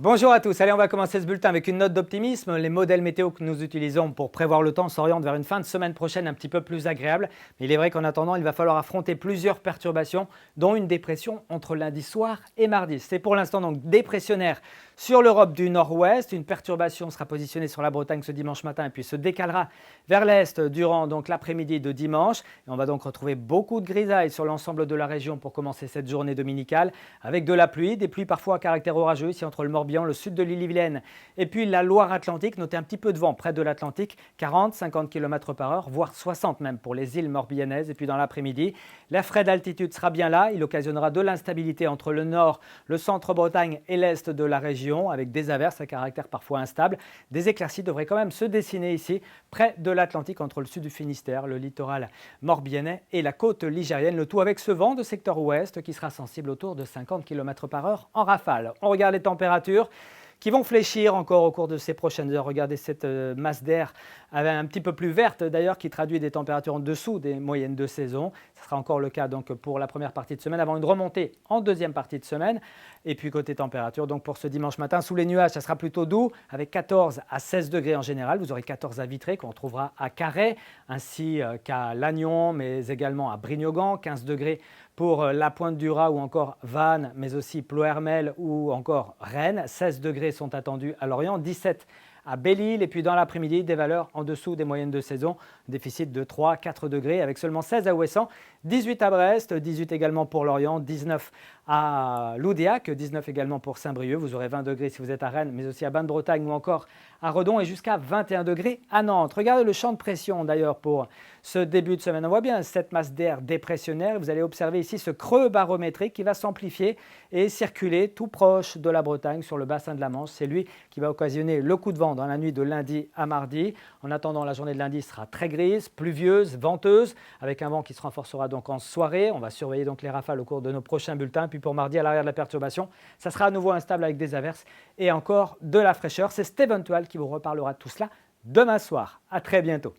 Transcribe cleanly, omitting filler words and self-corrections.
Bonjour à tous, allez on va commencer ce bulletin avec une note d'optimisme. Les modèles météo que nous utilisons pour prévoir le temps s'orientent vers une fin de semaine prochaine un petit peu plus agréable. Mais il est vrai qu'en attendant, il va falloir affronter plusieurs perturbations, dont une dépression entre lundi soir et mardi. C'est pour l'instant donc dépressionnaire sur l'Europe du Nord-Ouest. Une perturbation sera positionnée sur la Bretagne ce dimanche matin et puis se décalera vers l'Est durant donc l'après-midi de dimanche. Et on va donc retrouver beaucoup de grisailles sur l'ensemble de la région pour commencer cette journée dominicale avec de la pluie, des pluies parfois à caractère orageux ici entre le Morbihan, le sud de l'Ille-et-Vilaine et puis la Loire-Atlantique. Notez un petit peu de vent près de l'Atlantique, 40-50 km/h, voire 60 même pour les îles morbihanaises. Et puis dans l'après-midi, l'air frais d'altitude sera bien là. Il occasionnera de l'instabilité entre le nord, le centre-Bretagne et l'est de la région avec des averses à caractère parfois instable. Des éclaircies devraient quand même se dessiner ici près de l'Atlantique entre le sud du Finistère, le littoral morbihanais et la côte ligérienne. Le tout avec ce vent de secteur ouest qui sera sensible autour de 50 km/h en rafale. On regarde les températures qui vont fléchir encore au cours de ces prochaines heures. Regardez cette masse d'air un petit peu plus verte d'ailleurs qui traduit des températures en dessous des moyennes de saison. Ce sera encore le cas donc pour la première partie de semaine avant une remontée en deuxième partie de semaine. Et puis côté température, donc pour ce dimanche matin, sous les nuages, ça sera plutôt doux avec 14 à 16 degrés en général. Vous aurez 14 à Vitré qu'on retrouvera à Carhaix ainsi qu'à Lannion mais également à Brignogan, 15 degrés pour la Pointe du Raz ou encore Vannes, mais aussi Ploërmel ou encore Rennes. 16 degrés sont attendus à Lorient, 17 à Belle-Île et puis dans l'après-midi, des valeurs en dessous des moyennes de saison, déficit de 3-4 degrés avec seulement 16 à Ouessant, 18 à Brest, 18 également pour Lorient, 19 à Loudéac, 19 également pour Saint-Brieuc. Vous aurez 20 degrés si vous êtes à Rennes, mais aussi à Basse-Bretagne ou encore à Redon et jusqu'à 21 degrés à Nantes. Regardez le champ de pression d'ailleurs pour ce début de semaine. On voit bien cette masse d'air dépressionnaire. Vous allez observer ici ce creux barométrique qui va s'amplifier et circuler tout proche de la Bretagne sur le bassin de la Manche. C'est lui qui va occasionner le coup de vent dans la nuit de lundi à mardi. En attendant, la journée de lundi sera très grise, pluvieuse, venteuse, avec un vent qui se renforcera donc en soirée. On va surveiller donc les rafales au cours de nos prochains bulletins. Puis pour mardi, à l'arrière de la perturbation, ça sera à nouveau instable avec des averses et encore de la fraîcheur. C'est Steven Toile qui vous reparlera de tout cela demain soir. À très bientôt.